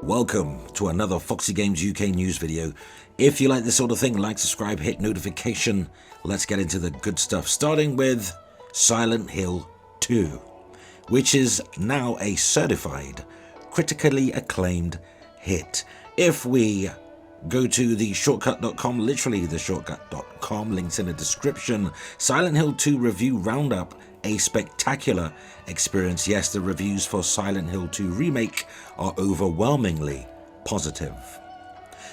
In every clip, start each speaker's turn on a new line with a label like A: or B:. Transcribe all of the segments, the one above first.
A: Welcome to another Foxy Games UK news video. If you like this sort of thing, like, subscribe, hit notification. Let's get into the good stuff, starting with Silent Hill 2, which is now a certified, critically acclaimed hit. If we go to the shortcut.com, literally the shortcut.com, links in the description, Silent Hill 2 review roundup, a spectacular experience. Yes, the reviews for Silent Hill 2 Remake are overwhelmingly positive.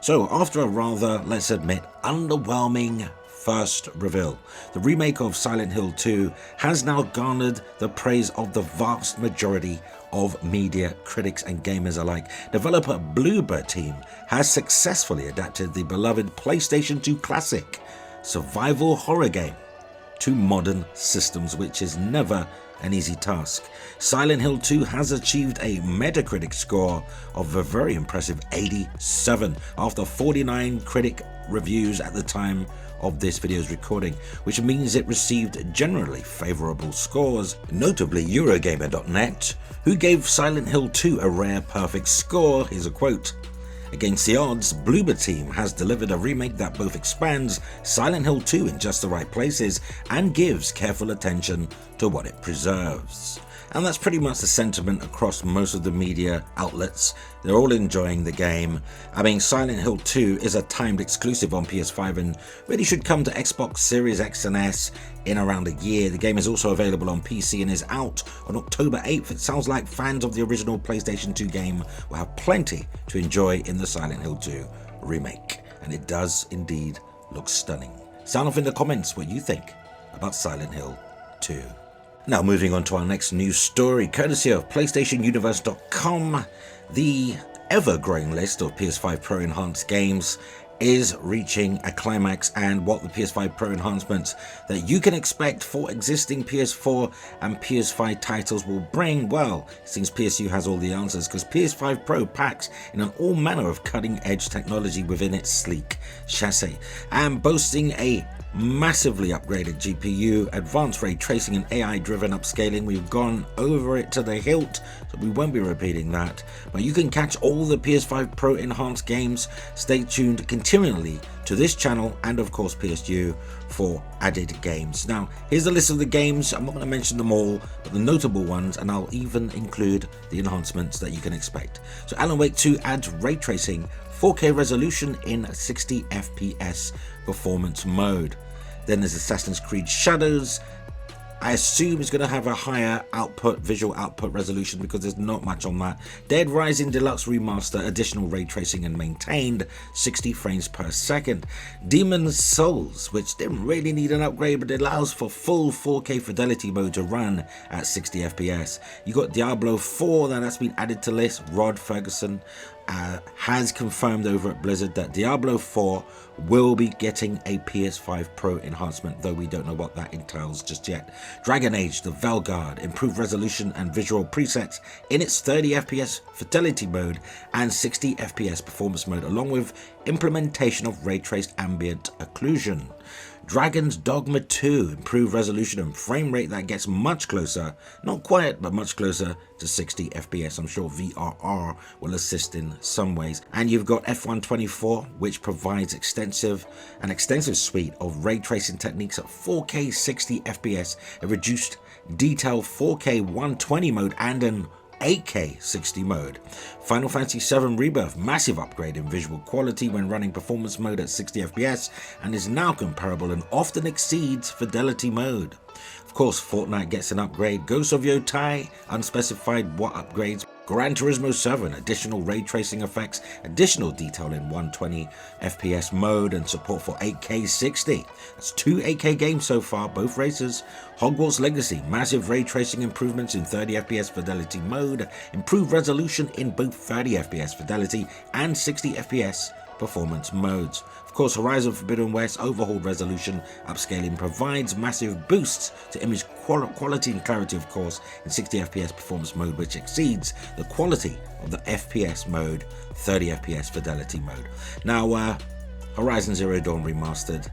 A: So after a rather, let's admit, underwhelming first reveal, the remake of Silent Hill 2 has now garnered the praise of the vast majority of media critics and gamers alike. Developer Bluebird team has successfully adapted the beloved PlayStation 2 classic survival horror game to modern systems, which is never an easy task. Silent Hill 2 has achieved a Metacritic score of a very impressive 87 after 49 critic reviews at the time of this video's recording, which means it received generally favorable scores, notably Eurogamer.net, who gave Silent Hill 2 a rare perfect score. Here's a quote: "Against the odds, Bluebird team has delivered a remake that both expands Silent Hill 2 in just the right places and gives careful attention to what it preserves." And that's pretty much the sentiment across most of the media outlets. They're all enjoying the game. I mean, Silent Hill 2 is a timed exclusive on PS5 and really should come to Xbox Series X and S in around a year. The game is also available on PC and is out on October 8th. It sounds like fans of the original PlayStation 2 game will have plenty to enjoy in the Silent Hill 2 remake. And it does indeed look stunning. Sound off in the comments what you think about Silent Hill 2. Now moving on to our next news story, courtesy of PlayStationUniverse.com, the ever-growing list of PS5 Pro enhanced games is reaching a climax, and what the PS5 Pro enhancements that you can expect for existing PS4 and PS5 titles will bring. Well, it seems PSU has all the answers, because PS5 Pro packs in an all manner of cutting-edge technology within its sleek chassis, and boasting a massively upgraded GPU, advanced ray tracing and AI-driven upscaling. We've gone over it to the hilt, so we won't be repeating that. But you can catch all the PS5 Pro enhanced games. Stay tuned continually to this channel and of course PSU for added games. Now, here's the list of the games. I'm not going to mention them all, but the notable ones, and I'll even include the enhancements that you can expect. So Alan Wake 2 adds ray tracing, 4K resolution in 60 FPS performance mode. Then there's Assassin's Creed Shadows. I assume it's going to have a higher visual output resolution, because there's not much on that. Dead Rising Deluxe Remaster, additional ray tracing and maintained 60 frames per second. Demon's Souls, which didn't really need an upgrade, but it allows for full 4K fidelity mode to run at 60 FPS. You got Diablo 4, that's been added to list. Rod Ferguson has confirmed over at Blizzard that Diablo 4 will be getting a PS5 Pro enhancement, though we don't know what that entails just yet. Dragon Age The Veilguard, improved resolution and visual presets in its 30 FPS fidelity mode and 60 FPS performance mode, along with implementation of ray traced ambient occlusion. Dragon's Dogma 2, improved resolution and frame rate that gets much closer, not quite, but much closer to 60 FPS. I'm sure VRR will assist in some ways. And you've got F1 24, which provides an extensive suite of ray tracing techniques at 4K 60 FPS, a reduced detail 4K 120 mode, and an 8K 60 mode. Final Fantasy VII Rebirth, massive upgrade in visual quality when running performance mode at 60 FPS, and is now comparable and often exceeds fidelity mode. Of course, Fortnite gets an upgrade. Ghost of Yotei, unspecified what upgrades. Gran Turismo 7, additional ray tracing effects, additional detail in 120 FPS mode, and support for 8K 60. That's 2 8K games so far, both races. Hogwarts Legacy, massive ray tracing improvements in 30 FPS fidelity mode, improved resolution in both 30 FPS fidelity and 60 FPS performance modes. Of course, Horizon Forbidden West overhauled resolution upscaling provides massive boosts to image quality and clarity, of course, in 60 FPS performance mode, which exceeds the quality of the FPS mode, 30 FPS fidelity mode. Now, Horizon Zero Dawn Remastered,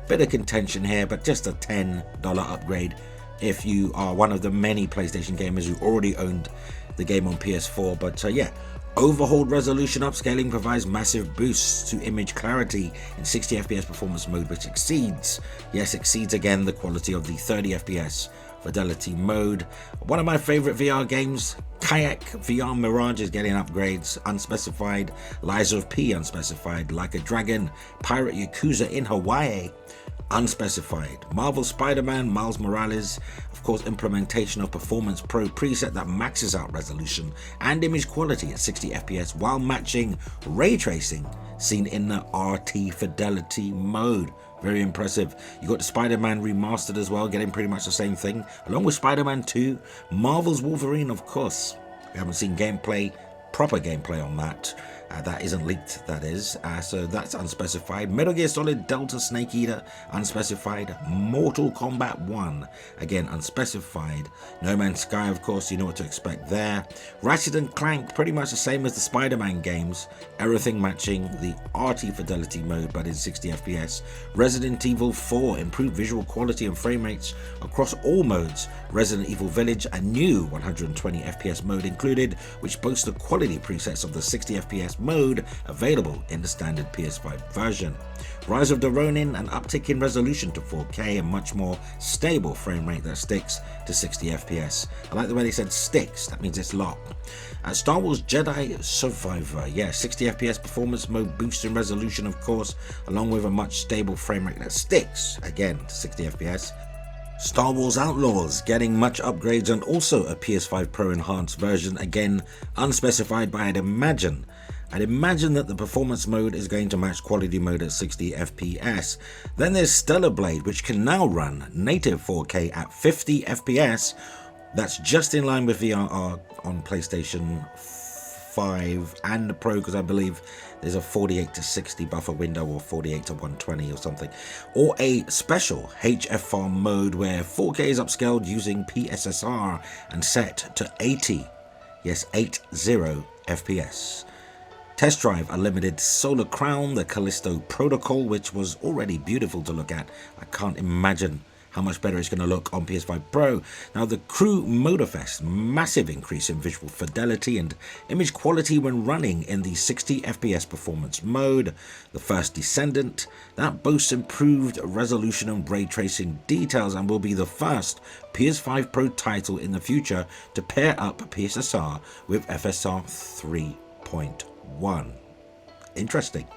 A: bit of contention here, but just a $10 upgrade if you are one of the many PlayStation gamers who already owned the game on PS4. But yeah, Overhauled resolution upscaling provides massive boosts to image clarity in 60 FPS performance mode, which exceeds again the quality of the 30 FPS fidelity mode. One of my favorite VR games, Kayak VR Mirage, is getting upgrades, unspecified. Lies of P, unspecified. Like a Dragon, Pirate Yakuza in Hawaii, unspecified. Marvel Spider-Man Miles Morales, of course, implementation of Performance Pro preset that maxes out resolution and image quality at 60 FPS while matching ray tracing seen in the RT fidelity mode. Very impressive. You got the Spider-Man remastered as well, getting pretty much the same thing, along with Spider-Man 2, Marvel's Wolverine, of course. We haven't seen gameplay, proper gameplay on that. That isn't leaked, that is. So that's unspecified. Metal Gear Solid Delta Snake Eater, unspecified. Mortal Kombat 1, again, unspecified. No Man's Sky, of course, you know what to expect there. Ratchet and Clank, pretty much the same as the Spider-Man games. Everything matching the RT fidelity mode, but in 60 FPS. Resident Evil 4, improved visual quality and frame rates across all modes. Resident Evil Village, a new 120 FPS mode included, which boasts the quality presets of the 60 FPS mode available in the standard PS5 version. Rise of the Ronin, an uptick in resolution to 4K and much more stable frame rate that sticks to 60 FPS. I like the way they said sticks, that means it's locked. Star Wars Jedi Survivor, 60 FPS performance mode boost in resolution, of course, along with a much stable frame rate that sticks, again, to 60 FPS. Star Wars Outlaws getting much upgrades and also a PS5 Pro enhanced version, again unspecified, but I'd imagine that the performance mode is going to match quality mode at 60 FPS. Then there's Stellar Blade, which can now run native 4K at 50 FPS. That's just in line with VRR on PlayStation 5 and the Pro, because I believe there's a 48 to 60 buffer window or 48 to 120 or something. Or a special HFR mode where 4K is upscaled using PSSR and set to 80, 80 FPS. Test drive Unlimited Solar Crown, the Callisto Protocol, which was already beautiful to look at. I can't imagine how much better it's going to look on PS5 Pro. Now the Crew Motorfest, massive increase in visual fidelity and image quality when running in the 60 FPS performance mode. The First Descendant, that boasts improved resolution and ray tracing details and will be the first PS5 Pro title in the future to pair up PSSR with FSR 3.1. Interesting.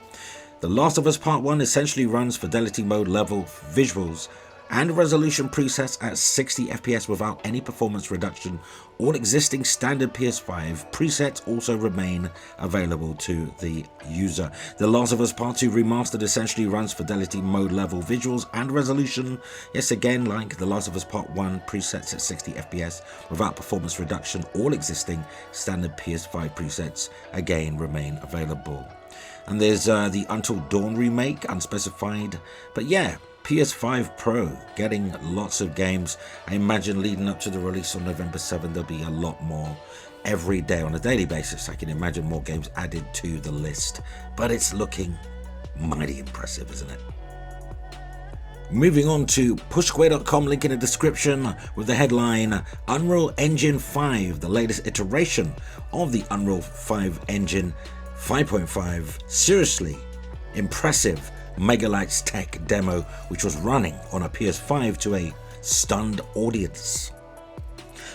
A: The Last of Us Part 1 essentially runs fidelity mode level visuals and resolution presets at 60 FPS without any performance reduction. All existing standard PS5 presets also remain available to the user. The Last of Us Part 2 Remastered essentially runs fidelity mode level visuals and resolution. Yes, again, like The Last of Us Part 1, presets at 60 FPS without performance reduction. All existing standard PS5 presets again remain available. And there's the Until Dawn remake, unspecified, but yeah, PS5 Pro getting lots of games. I imagine leading up to the release on November 7th, there'll be a lot more every day on a daily basis. I can imagine more games added to the list, but it's looking mighty impressive, isn't it? Moving on to pushsquare.com, link in the description with the headline Unreal Engine 5, the latest iteration of the Unreal 5 engine 5.5. Seriously impressive Megalights tech demo, which was running on a PS5 to a stunned audience.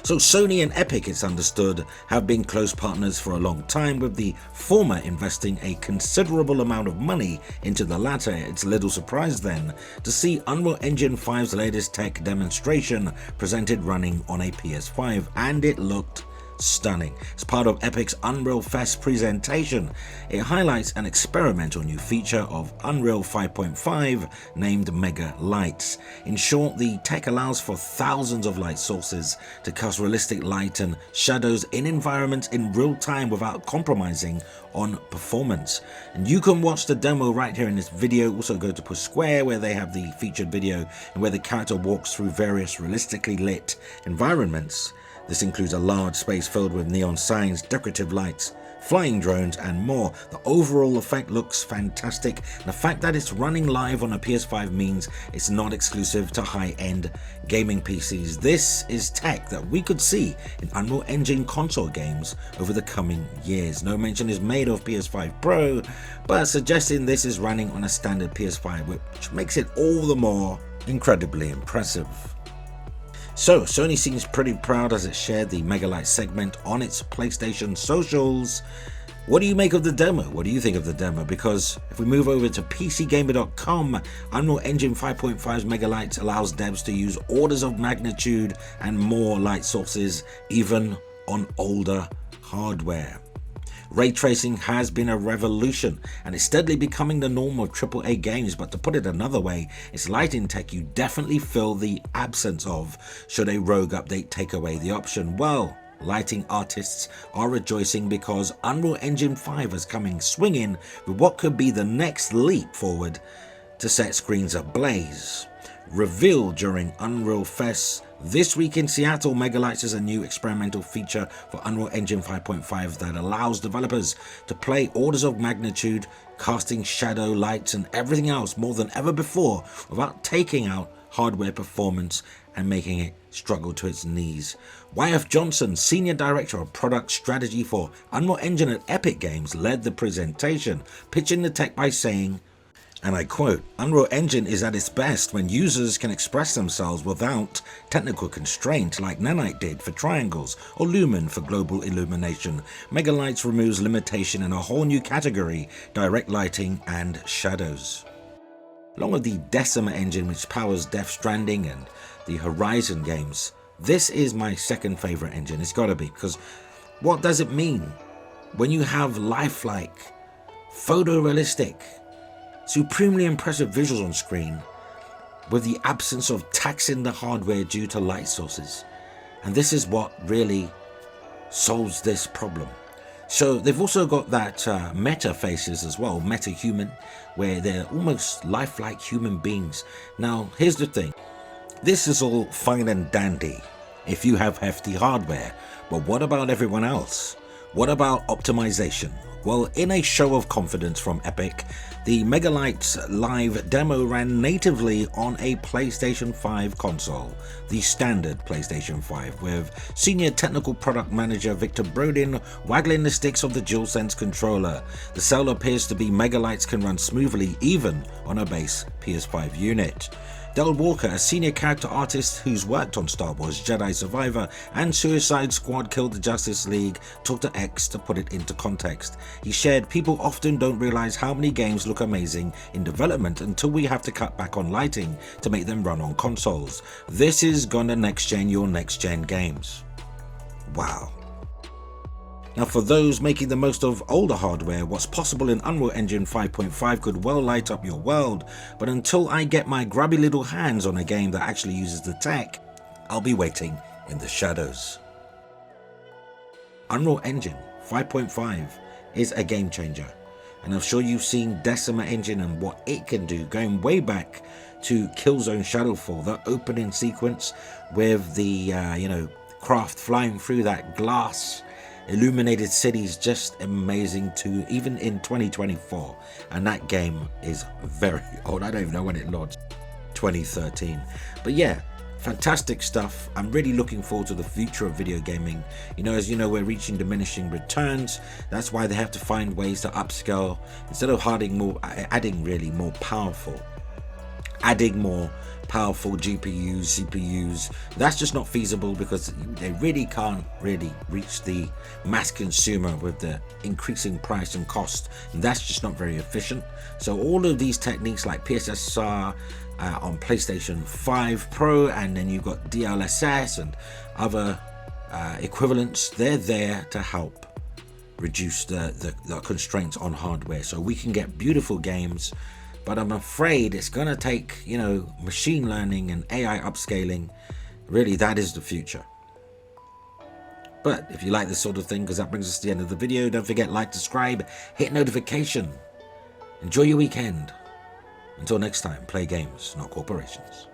A: So Sony and Epic, it's understood, have been close partners for a long time, with the former investing a considerable amount of money into the latter. It's little surprise then to see Unreal Engine 5's latest tech demonstration presented running on a PS5, and it looked stunning. As part of Epic's Unreal Fest presentation, it highlights an experimental new feature of Unreal 5.5 named Mega Lights. In short, the tech allows for thousands of light sources to cast realistic light and shadows in environments in real time without compromising on performance. And you can watch the demo right here in this video. Also go to Push Square, where they have the featured video and where the character walks through various realistically lit environments. This includes a large space filled with neon signs, decorative lights, flying drones and more. The overall effect looks fantastic. The fact that it's running live on a PS5 means it's not exclusive to high-end gaming PCs. This is tech that we could see in Unreal Engine console games over the coming years. No mention is made of PS5 Pro, but suggesting this is running on a standard PS5, which makes it all the more incredibly impressive. So, Sony seems pretty proud as it shared the Megalight segment on its PlayStation socials. What do you make of the demo? What do you think of the demo? Because if we move over to PCGamer.com, Unreal Engine 5.5's Megalight allows devs to use orders of magnitude and more light sources, even on older hardware. Ray tracing has been a revolution and is steadily becoming the norm of AAA games, but to put it another way, it's lighting tech you definitely feel the absence of should a rogue update take away the option. Well, lighting artists are rejoicing because Unreal Engine 5 is coming swinging with what could be the next leap forward to set screens ablaze. Revealed during Unreal Fest this week in Seattle, Megalights is a new experimental feature for Unreal Engine 5.5 that allows developers to play orders of magnitude, casting shadow, lights and everything else more than ever before without taking out hardware performance and making it struggle to its knees. YF Johnson, Senior Director of Product Strategy for Unreal Engine at Epic Games, led the presentation, pitching the tech by saying, and I quote, "Unreal Engine is at its best when users can express themselves without technical constraint like Nanite did for triangles or Lumen for global illumination. Megalights removes limitation in a whole new category, direct lighting and shadows." Along with the Decima engine which powers Death Stranding and the Horizon games, this is my second favorite engine. It's gotta be, because what does it mean when you have lifelike, photorealistic, supremely impressive visuals on screen with the absence of taxing the hardware due to light sources? And this is what really solves this problem. So they've also got that meta faces as well, meta human, where they're almost lifelike human beings. Now here's the thing, this is all fine and dandy if you have hefty hardware, but what about everyone else? What about optimization? Well, in a show of confidence from Epic, the Megalight live demo ran natively on a PlayStation 5 console, the standard PlayStation 5, with Senior Technical Product Manager Victor Brodin waggling the sticks of the DualSense controller. The sell appears to be Megalights can run smoothly even on a base PS5 unit. Del Walker, a senior character artist who's worked on Star Wars Jedi Survivor and Suicide Squad Killed the Justice League, talked to X to put it into context. He shared, "People often don't realize how many games look amazing in development until we have to cut back on lighting to make them run on consoles. This is gonna next-gen your next-gen games." Wow. Now for those making the most of older hardware, what's possible in Unreal Engine 5.5 could well light up your world, but until I get my grubby little hands on a game that actually uses the tech, I'll be waiting in the shadows. Unreal Engine 5.5 is a game changer, and I'm sure you've seen Decima Engine and what it can do, going way back to Killzone Shadowfall, the opening sequence with the craft flying through that glass illuminated cities, just amazing too, even in 2024. And that game is very old. I don't even know when it launched, 2013. But yeah, fantastic stuff. I'm really looking forward to the future of video gaming. As you know, we're reaching diminishing returns. That's why they have to find ways to upscale instead of adding more powerful GPUs, CPUs. That's just not feasible because they really can't reach the mass consumer with the increasing price and cost, and that's just not very efficient. So all of these techniques like PSSR on PlayStation 5 Pro, and then you've got DLSS and other equivalents, they're there to help reduce the constraints on hardware so we can get beautiful games. But I'm afraid it's going to take, machine learning and AI upscaling. Really, that is the future. But if you like this sort of thing, because that brings us to the end of the video, don't forget, like, subscribe, hit notification. Enjoy your weekend. Until next time, play games, not corporations.